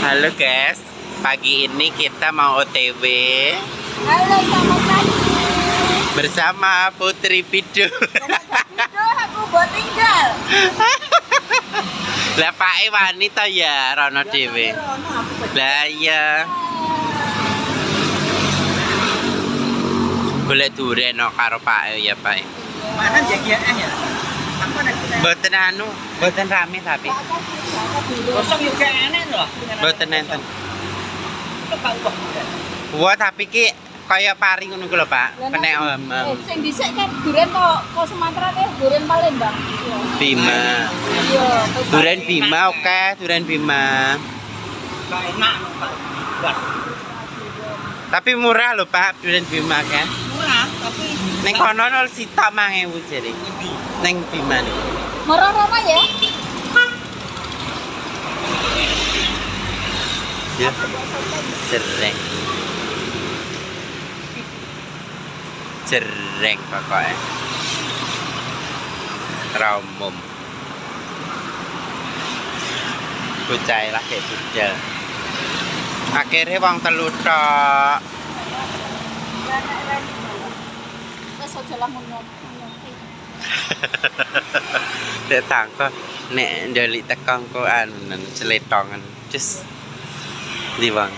Halo guys, pagi ini kita mau OTW. Halo, selamat pagi. Bersama Putri Pidu. Aku buat tinggal. Lah Pak wanita ya Rono dhewe. Lah iya. Golek duren no karo Pak ya Pak. Mana jagian ya? Mboten anu, mboten rame tapi. Kosong juga aneh loh. Mboten enten. Coba ubah. Wah tapi ki kaya pari ngono ku lho Pak. Penek Sing dhisik kan duren kok Sumatera deh, duren Palembang. Bima. Iya, Duren Bima oke, duren Bima. Gak enak Pak. Buat Tapi murah lho Pak, duren Bima kan. murah tapi Neng kono nol sitok 1000 jare. Neng Bima. Murah Roma ya? Ya. Jereng. Jereng pokoknya. Raumum. Bocah lah kayak budal. Akhirnya wong telu tok. Wes aja lah ngono. Dek tangko nek ndelik tekong ko anu celetongan. Just di bang.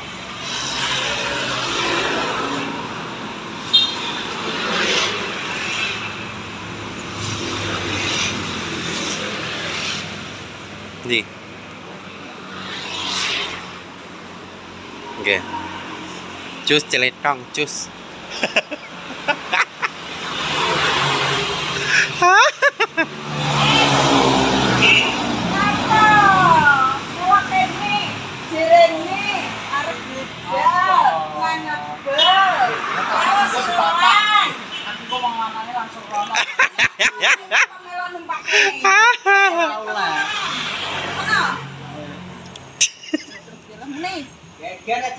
Di. Oke. Cus celetong, cus.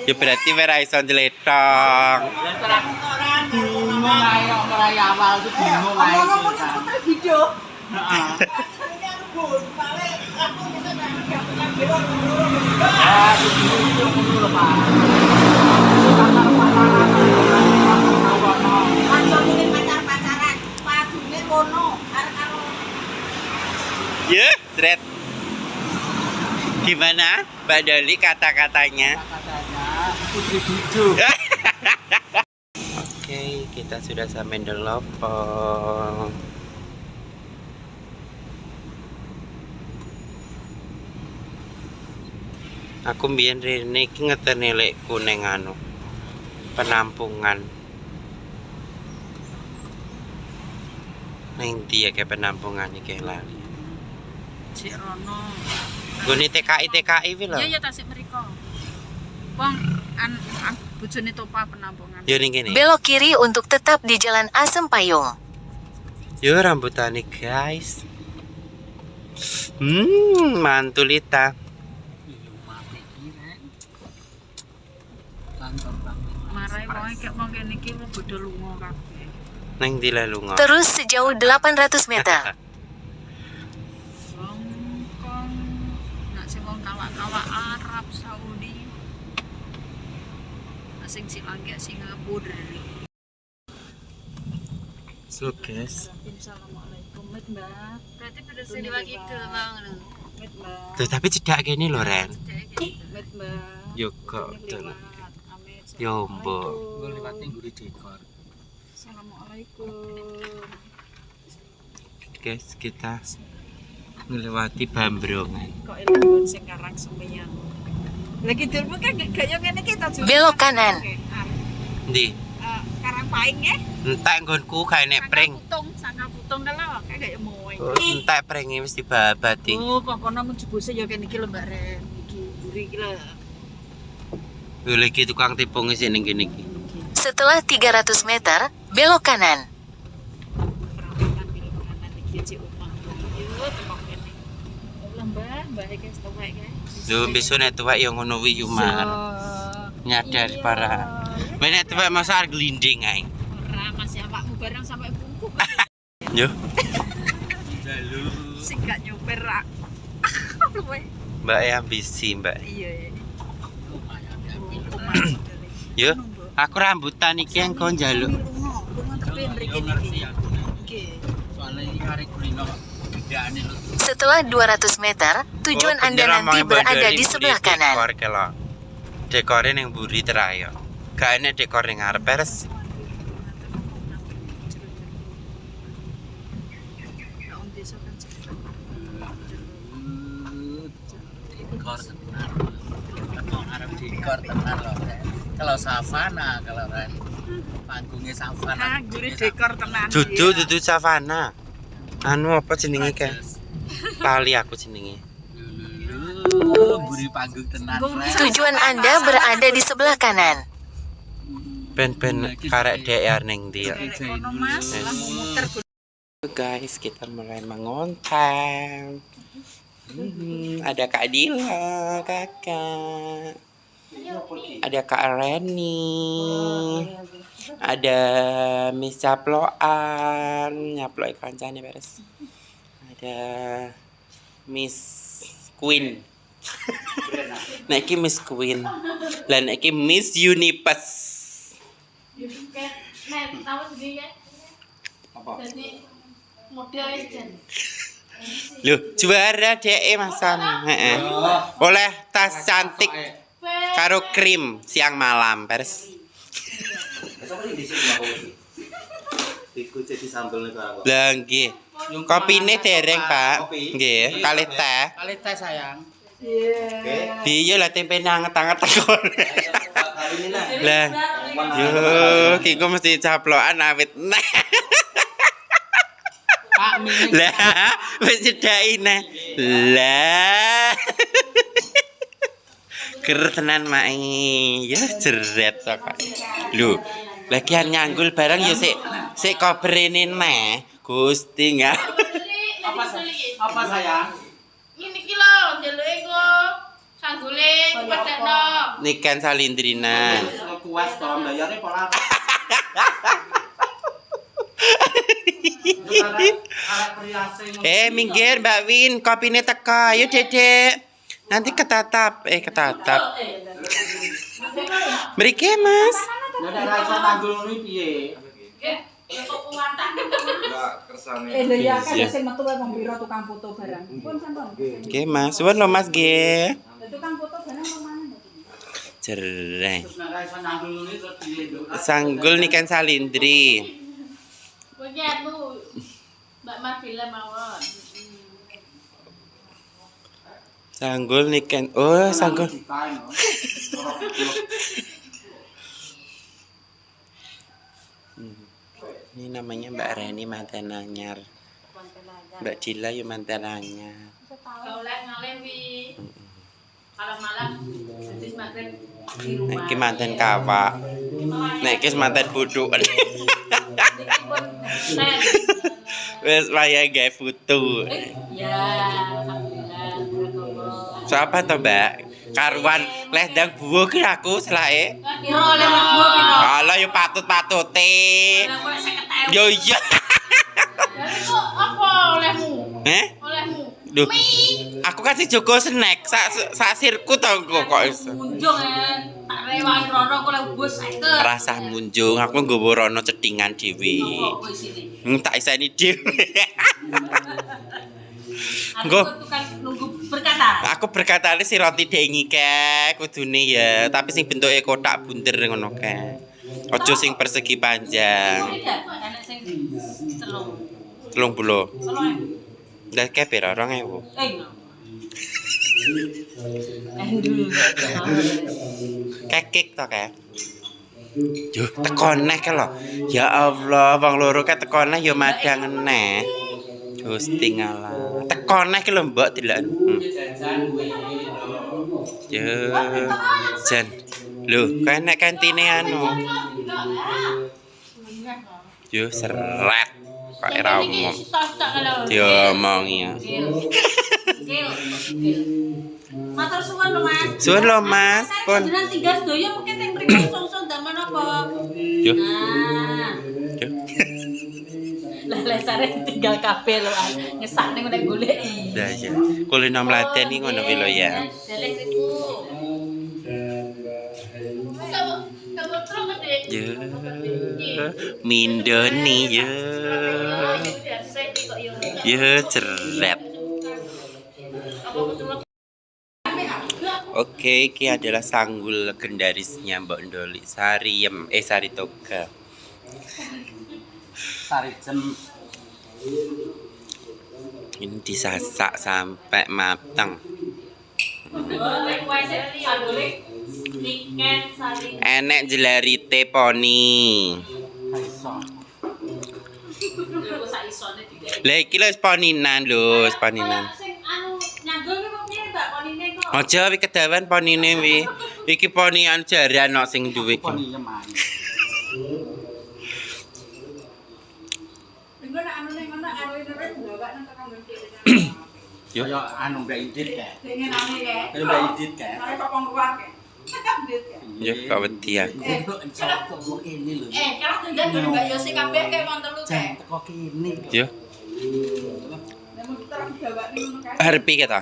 Ya berarti ora iso celetong. bingung ae mulai awal itu bingung ae. Video. Heeh. Ya, Sret. Gimana Mbak Doli kata-katanya? Katanya Putri Bidu. Oke, kita sudah sampai di Lopong. Aku mbiyen rene iki ngeteni lekku ning anu penampungan. Ning ndi ya kayak penampungan iki lali. Cik Rono. Gone TKI kuwi lho. Iya tasik mriko. Wong bojone Topa penampungan. Yo ning kene. Belok kiri untuk tetap di Jalan Asem Payung. Yo rambutane guys. Mantulita. Kantor banget. Marai wong kek mong kene iki bodho lunga kabeh. Neng ndi lah lunga. Terus sejauh 800 meter. Wong kong nak sing wong kawak-kawak Arab Saudi. Nak sing lagi Singapura. So guys, Assalamualaikum Mbak. Berarti pada sini lagi ke ngono. Mbak. tuh tapi cedak kene lho Ren. Mbak. Yo kok dulu. Amin. Yo mbok. Gue lewatin guri dekor. Assalamualaikum. Guys, kita melewati Bambrongan. Kok ilmu sing karang sembian. Lagi dulu kan gaya ngene iki ta. Belok kanan. Ndi? Karang paing ya. Entek nggonku gawe nek pring. Sangka putung kalau kayak gaya moe. Entek pringe wis dibabati. Oh, kok kono menjebuse ya kene iki lho Mbak Ren. Iki mburi iki lho. Yo lagi tukang tipung sing ning kene iki. Setelah 300 meter, belok kanan. Perawatan belok kanan iki cek omah. Yo tekok kene. Allah Mbak iki wis tuwek ya. Yo besok nek tuwek yo ngono wi Umar. Nyadar para. Nek tuwek masa glinding ae. Ora masih awakmu bareng sampai bungkuk. Yo. Sing gak nyopir. Mbak ya ambisi, Mbak. Iya. Yo, aku rambutan iki yang kon njaluk. Soalnya ini hari kulino bedane lho. Setelah 200 meter, tujuan Anda nanti berada di sebelah kanan. Dekor kelo. Dekore ning mburi terayo. Gak enek dekor ning ngarep beres. Dekor tenan. Tekok arep dekor tenan lho. Kalau savana kalau kan panggungnya savana. dekor tenan. Dudu savana. Anu apa jenenge kae? Lali aku jenenge. Buri panggung tenan. Tujuan Anda berada di sebelah kanan. Ben-ben karek DR ning ndi ya. Mas, lah muter Guys, kita mulai mengonten. Ada Kak Dila, kakak. Ada Kak Reni. Ada Miss Caploan, nyaplok kancane beres. Ada Miss Queen. Nek iki Miss Queen. Lah nek iki Miss Universe. Nek tahu sendiri ya. Apa? Jadi model jen. Loh, juara DE Masan. Heeh. Oleh tas cantik karo krim siang malam, beres. Lah nggih. Kopine dereng, Pak. Nggih, kalih teh. Kali teh sayang. Piye lah tempe anget-anget kok. Lah, yo ki kok mesti caplokan awit. Pak Mini. Lah, wis cedhaki neh. Lah. Ger tenan mae. Ya jeret kok. Lho, lagian nyanggul barang ya sik kobrene neh. Gusti enggak. Apa sayang? Ini ki lho, njaluke go sanggule padakno. Niken salindrina. Kuas to mbayare pola. Minggir Mbak Win, kopine teka. Ayo Dedek. Nanti ketatap. Ketatap. Mriki, Mas. Nek rasa tanggul ngono piye? Ya kok kuwatan. lho ya kan sing metu wae wong pira tukang foto barang. Pun sampun. Nggih, Mas. Suwun lho, Mas nggih. Tukang foto barang mana? Jereng. Terus nek rasa tanggul ngono terus piye, Nduk? Sanggul Niken salindri. Kowe ki anu Mbak Marbella mawon. Sanggul Niken. Oh, sanggul. Ini namanya Mbak Reni mantan anyar. Mbak Dila yo mantan anyar. Kau lek ngalewi. Kalau malam habis maghrib di Nek rumah. iki mantan kawak. Nek iki mantan buduk. Nek. Wes waya gawe foto. Ya, alhamdulillah. Siapa to, Mbak? Karuan leh ndang buwo ki aku selake. Piro oleh mlebu piro? Ala yo patut-patute. Lah kok 50.000. Yo iya. Jadi kok apa olehmu? Olehmu. Duh. Aku kasih Joko snack sak sirku to kok iso. Munjung tak rewangi rono kok lek bus 50. Rasah munjung, aku nggowo rono cedhingan dhewe. Kok isine? Tak iseni dhewe. Aku tukang nunggu berkata. Aku berkatane si roti dengi ke kudune ya, tapi sing bentuke kotak bunder ngono ke. Aja sing persegi panjang. Enak sing telung. 30. Lah ke pira 2000. Dulu. Kekik to ke. Yo teko neh ke lho. Ya Allah, wong loro ke teko neh ya madang neh. Gusti ngalah. Teko neh ki lho mbok delok. Yo. Jan. Lho, kok enek kantine anu. Yo seret. Kok ora umum. Diomongi ya. Gil. Matur suwun lho, Mas. Suwun lho, Mas. Pun. Jenengan tinggal sedaya mungkin teng mriki sungsung damen apa? Yo. Nah. Yo. Lah lesare tinggal kabeh lho, ngesakne nek goleki. Lah ya. Kulino mladen iki ngono kuwi lho ya. Delek niku. Mindoni ya. Ya ceret. Oke, ini adalah sanggul legendarisnya Mbak Ndoli Sariem, Saritoga. Sarijem. Ini disasak sampai matang. Enek jelarite poni. Lah iki lho poninan lho, poninan. Aja wi kedawan ponine wi. Iki ponian jaran kok sing duwe iki. Poni yeman. Yo Yo anu Mbak Idit kae. Pengen ane kayak. Kayak Mbak Idit kae. Mari popong keluar kayak. yo kok wedi aku. Teko kene lho. Kalau tunggal dulu Mbak Yosi kabeh kayak monten lu Jan kayak. teko kene. Yo Nemu terang jawabane ngono kae. harpi kita.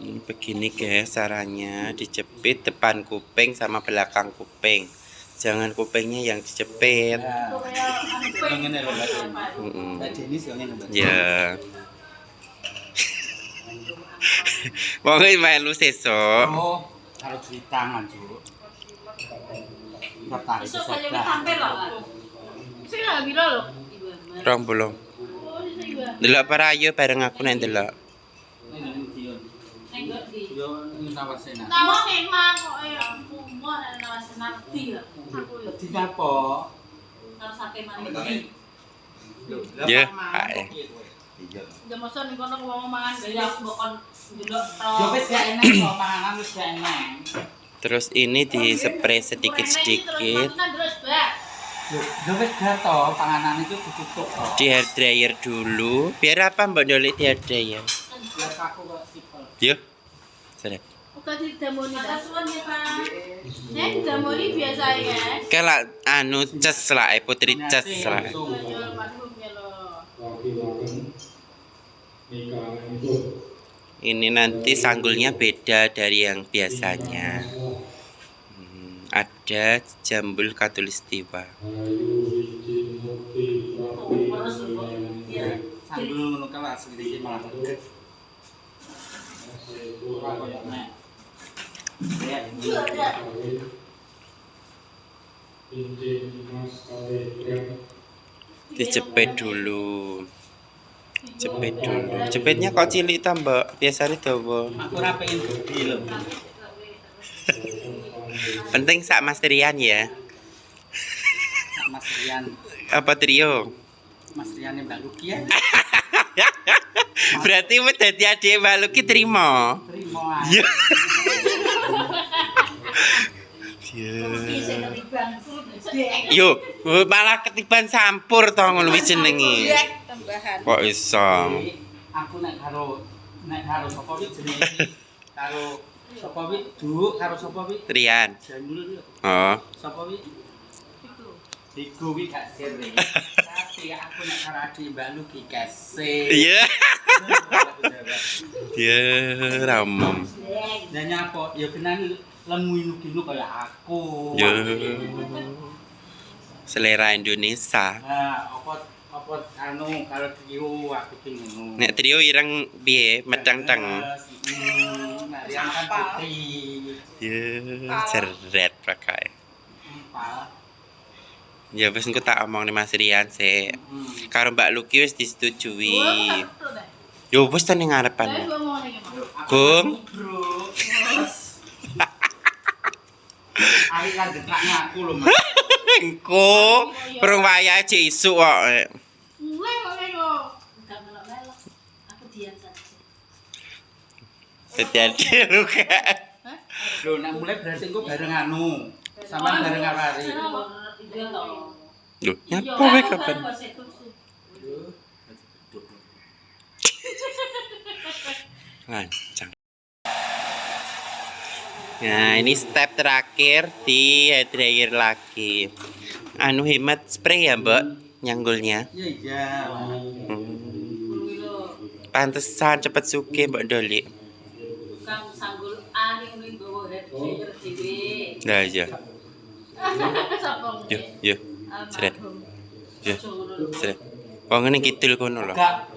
Ini begini guys caranya, dijepit depan kuping sama belakang kuping. Jangan kupingnya yang dijepit. Yang ngene lho Mbak. Mm-mm. Mbak Denis yang ngene Mbak. Ya. Pokoknya melu sesuk. Oh, harus di tangan, Cuk. Tertarik Iso kaya wis sedah. sampe lho. Sing gak biro lho. Rong bolong. Oh, iso iba. Delok para ayo bareng aku nek delok. Ning gak di. Yo ini tawasena. Nawas enak kok ya. Semua ada nawas enak di ya. Aku yo. Di apa? Karo sate manis. Ya, ae. Ya masa ning kono wong mangan gaya aku mbok kon ndelok Yo wis gak enak kok panganan wis gak enak. Terus ini di spray sedikit-sedikit. Terus, Mbak. Yo wis gak to panganan itu ditutup to. Di hair dryer dulu. Biar apa Mbak Doli di hair dryer? Biar aku kok sipel. Yo. Sudah. Uga didamoni ta. Suwun ya, Pak. Nek didamoni biasa ya. Kalau anu ces lah, putri ces lah. Yo maklum ya lo. Ini nanti sanggulnya beda dari yang biasanya. Ada jambul katulistiwa. Sambil ngono kelas iki malah deket. Dijepit dulu. Jepit dulu. Jepitnya kok cilik ta, Mbak? Biasanya dawa. Aku rapein gede lho. Penting sak Mas Rian ya. Sak Mas Rian. Apa trio? Mas Rian Mbak Luki ya. Berarti wis dadi adik Mbak Luki terima. Terima ae. Ya. Yo, malah ketiban sampur to ngono wis jenenge. Tambahan. Kok iso? Aku nek karo sapa wi jenenge karo sapa wi Duk karo sapa wi Rian. Janul Oh. sapa wi Iku wi gak sere. Tapi aku nek karo adik Mbak Luki kese. Iya. Ya, ramem. Lah nyapa ya benan lemu inu kaya aku. Ya. Selera Indonesia. Nah, apa anu kalau trio aku ki ngono. Nek trio ireng piye? Medang-teng. Nah, yang kan putih. Ya, jeret pakai. Empal. Ya wis engko tak omong nih Mas Rian sik. Karo Mbak Luki wis disetujui. Yo wis ten ning ngarepan. Gum. Bro. Ari kan dekaknya aku lho, Mas. Engko perung wayahe cek isuk kok. Mulai kok yo. Enggak melok-melok. Aku diam saja. Dadi luka. Lho, nek mulai berarti engko bareng anu. Sampeyan bareng Ari. Lho, nyapa wae kapan? Lancang. Nah, ini step terakhir di hair dryer lagi. Anu hemat spray ya, Mbak, nyanggulnya. Iya. Pantesan cepet suke Mbak Doli. Lah iya. Sapa? Yo. Sret. Yo. Sret. Wong ning kidul kono lho. Enggak.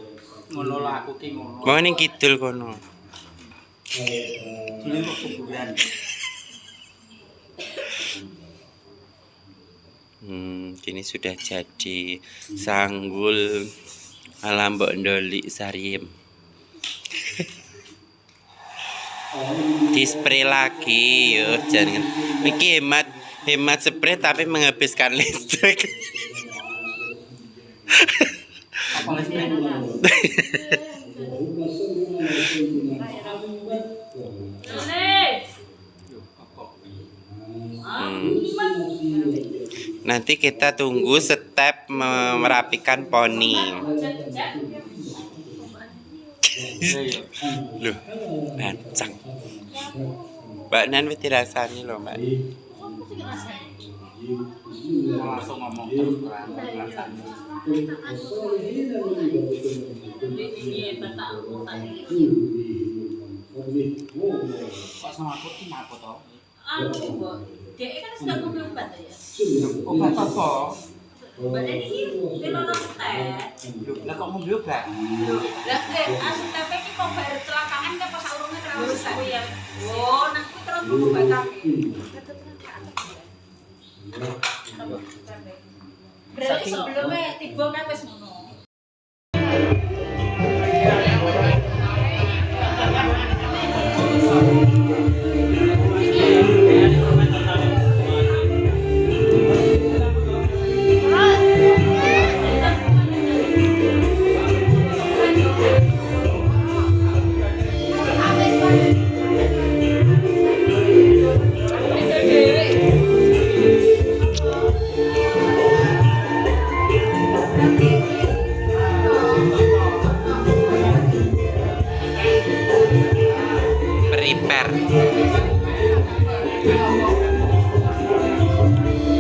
Ngono lah aku ki ngono. Wong ning kidul kono. Dulu kok kuburan. Kini sudah jadi sanggul ala Mbok Ndolik Sariem. Di spray lagi, yo jangan. Iki hemat spray tapi menghabiskan listrik. Apa listrik? Nanti kita tunggu step merapikan poni. Loh, bancang. Mbak Nan wis dirasani lho, Mbak. Langsung ngomong terus terang rasane. Kok sama aku ki apa to? Dia kan sudah ngombe obat ya. Obat apa? Obat ini pelono teh. Lah kok ngombe obat? Lah asup tepe iki kok bar celakaan ke pas urunge terus ya. Oh, nek kuwi terus ngombe obat kaki. Berarti sebelumnya tiba kan wis ngono.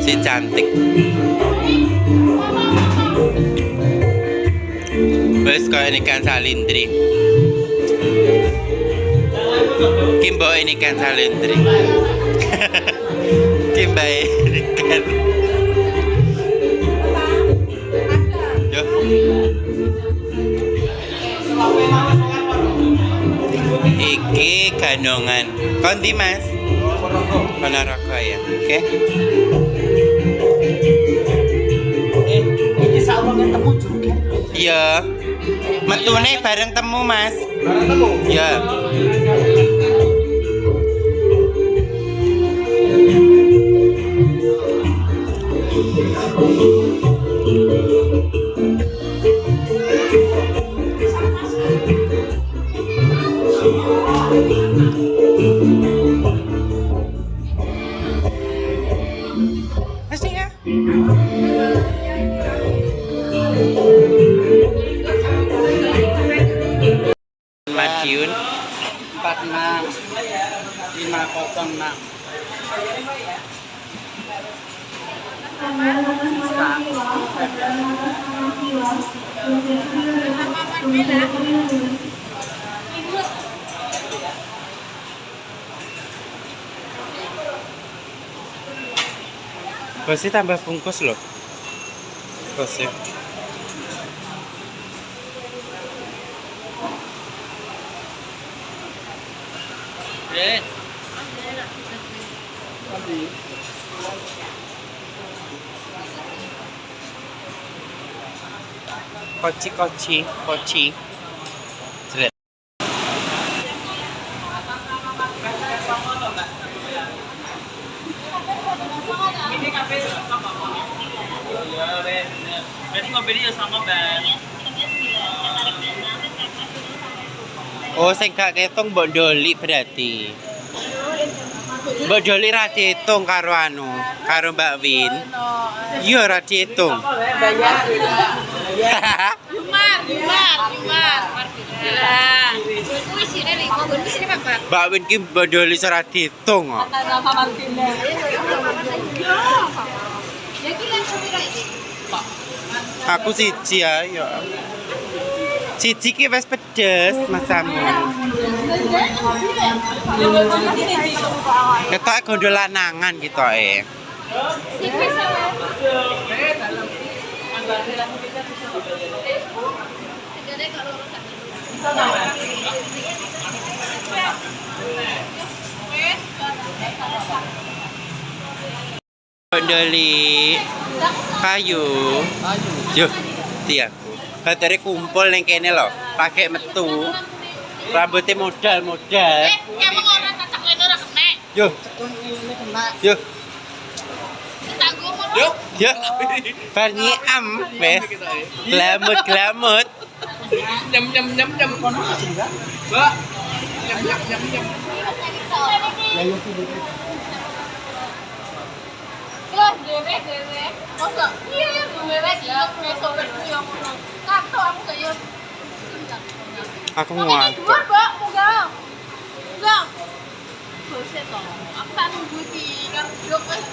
Si cantik. Wes kaya ikan salindri. Kimbo ini ikan salindri. Kimbai ikan. Yo. Iki ganongan. Konti Mas. Ponorogo ya. Oke. Iki saurunge temu juga. Iya. Metune bareng temu, Mas. Bareng temu? Iya. Masih ya? Madiun 46 506. Bosnya tambah bungkus loh. Bosnya. Koci. Jelek. Oh, sing gak ketung Mbok Ndolik berarti. Mbok Ndolik ra diitung karo anu, karo Mbak Win. Iya ra diitung. Mbak Win ki Mbok Ndolik ora diitung kok. Aku siji ya. Siji ki wis pedes masamu. Ketok gondo lanangan ketoke. Bondoli kayu. Yo, dia. Batere kumpul ning kene lho, pakai metu. Rambutnya modal-modal. Emang orang cacak leno ora kena. Yo. Yo. Yo. Yo. Barni am, wes. Glamut. Nyem kono aja. Mbak. Nyem. Kelas dewe. Masa iya dewe dia besok yo ngono. Kanto aku saya. Aku muat. Dua, Mbak, enggak. Boset toh. Aku tak nunggu di kan blok wis.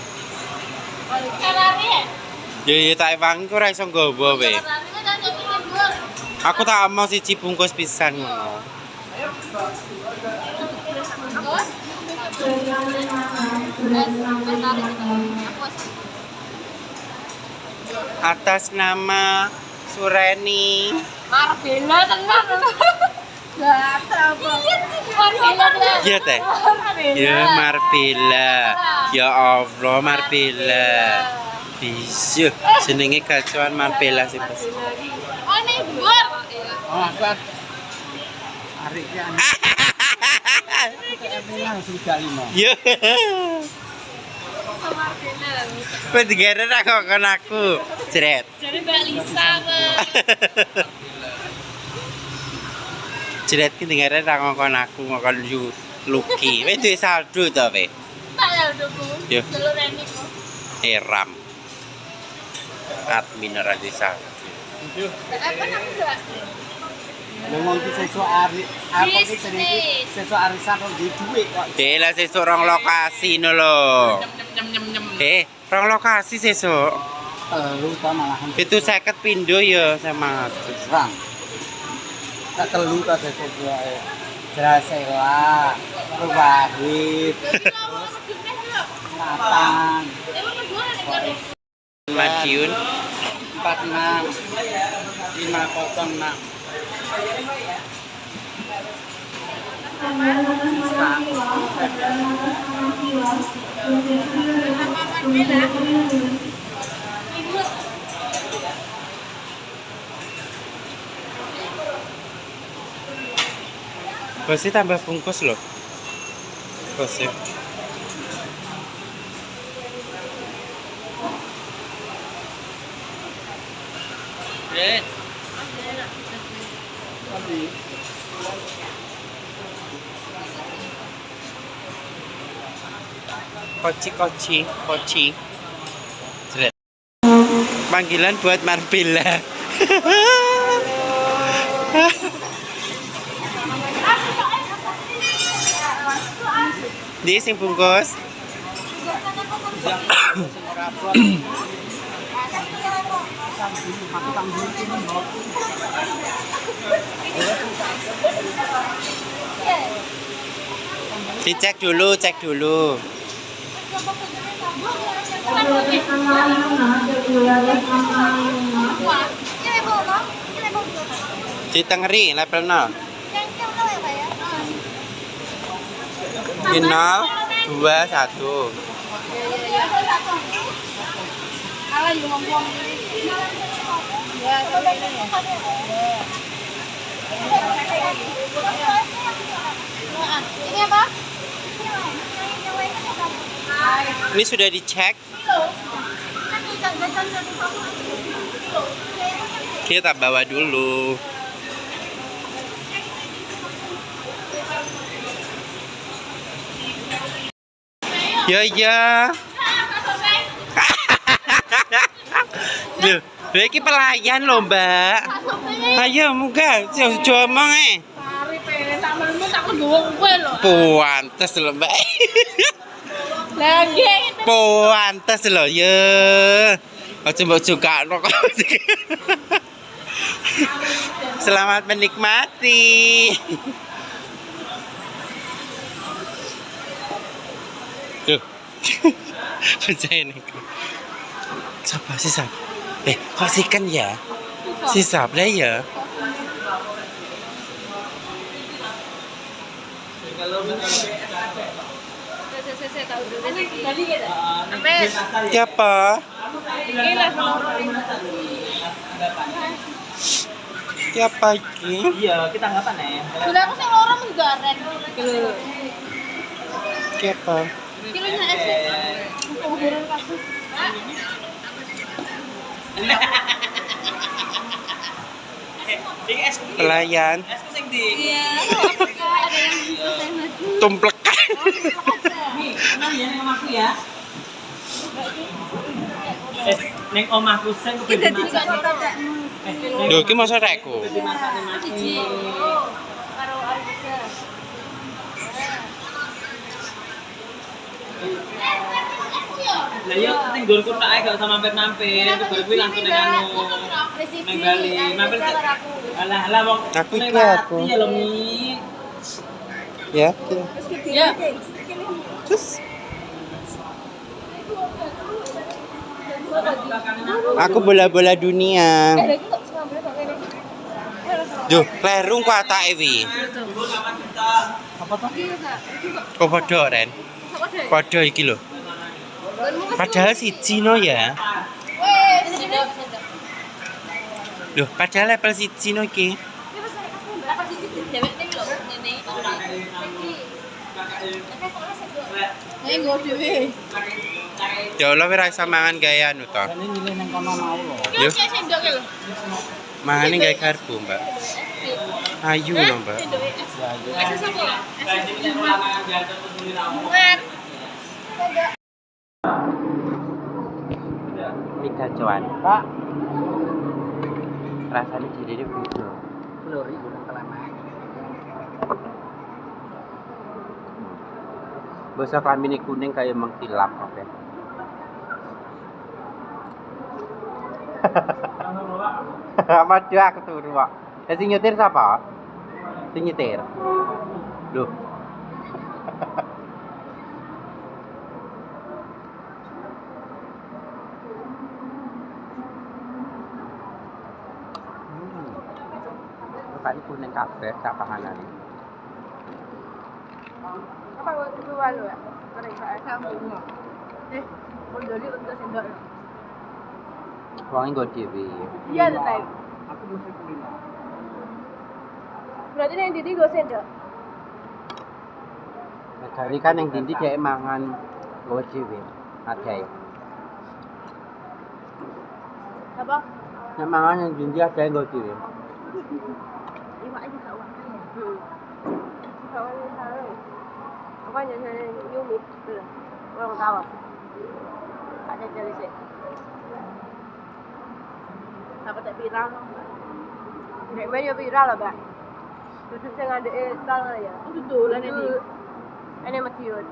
Karare. Ya tak wangku ora iso nggawa we. Aku tak mau siji bungkus pisan ngono. Atas nama Sureni. Marbella tenan. Marbella. Iya teh. Ya Marbella. Ya Allah Marbella. Bisa jenenge gacuan Marbella sih pas. Oh ini dhuwur. Oh, aku arek ki anu. Langsung jalimo. Ya. Kowe digere ra kok kon aku. Jret. Jadi Mbak Lisa, Mbak. Jret ki digere ra ngongkon aku ngongkon Lucky. Wis duwe saldo to we. Tak ya udah Yo. Jalur remi kok. Eram. Admin ora duwe saldo. Apa aku enggak? Ngomong ki sesuk ari apa ki jenenge sesuk arisan kok di dhuwit kok. Lah sesuk rong lokasi no lho. Nyem. Rong lokasi sesuk. Telu ta malahan. 750 pindho ya sama. Serang. Tak telu ta sesuk wae. Jelasela, Wahid, Nathan, Madiun 46 506. Bosnya tambah bungkus loh. Bosnya. Koci. Jret. Panggilan buat Marbella. Di sing bungkus. Dicek dulu, cek dulu. Ditengeri level 0. Final 2-1. Ini apa? Ini sudah dicek. Kita bawa dulu. Ya. Loh, iki pelayan loh, Mbak. Ayo munggah, ojo omong Puantes lho, Mbak. Lagi. Puantes lho, ya. Aja mbok jukakno kok. Selamat menikmati. Tuh. Percaya nih. Siapa sih sap? Kok sikan ya? Si sap deh ya. Siapa? Siapa ini? Iya, kita ngapain ya? Dulu aku sing loro mung garen. Siapa? Kilonya es. Penghuran kasus. Pelayan. Iya, ada yang Tumplekan. Kenal ya neng omaku ya? Neng omaku sing kudu dimasak. Lho, iki masa rekku. Dimasak ning mati. karo Arisa. Lah yo ning nggonku tak ae gak usah mampir-mampir, bar kuwi langsung ning anu. Neng Bali, mampir ke. Alah wong Aku iki lewat aku. iya lho Mi. Ya. Ya. Terus aku bola-bola dunia. Duh, klerung ku atake wi. Apa to? Kok padha, Ren? Padha iki lho. Padahal siji no ya. Loh, padahal level siji no iki. Ya Allah, wis ra iso mangan gaya anu to. Ini milih nang kono mau lho. Yo, mangane gawe garpu, Mbak. Ayu lho, Mbak. Mika cuan. Pak, Rasanya jadi beda. Lori udah kelamaan. Basa kami ini kuning kayak mengkilap, oke. Apa dia aku turu kok. Sing nyetir siapa? Sing nyetir. Loh. Kan kuning kabeh sak panganane. Apa kok dua lo ya? Mereka sambung. Mau jadi untuk sendok. Wong nggo dhewe. Iya, tetep. Aku mesti kulino. Berarti yang Didi gue sendok. Negari kan yang dindi dhek mangan nggo dhewe. Ada ya. Apa? Nek mangan yang dindi ada yang nggo dhewe. Iwak aja gak uang kaya. Kawan salah. Apa nyanyi Yumi? Belum. Orang tahu. Ada jari sih. Apa tak viral? Nek main yo viral lah, Mbak. Terus sing ada tal ya. Itu dolan ini. Ini Matiun.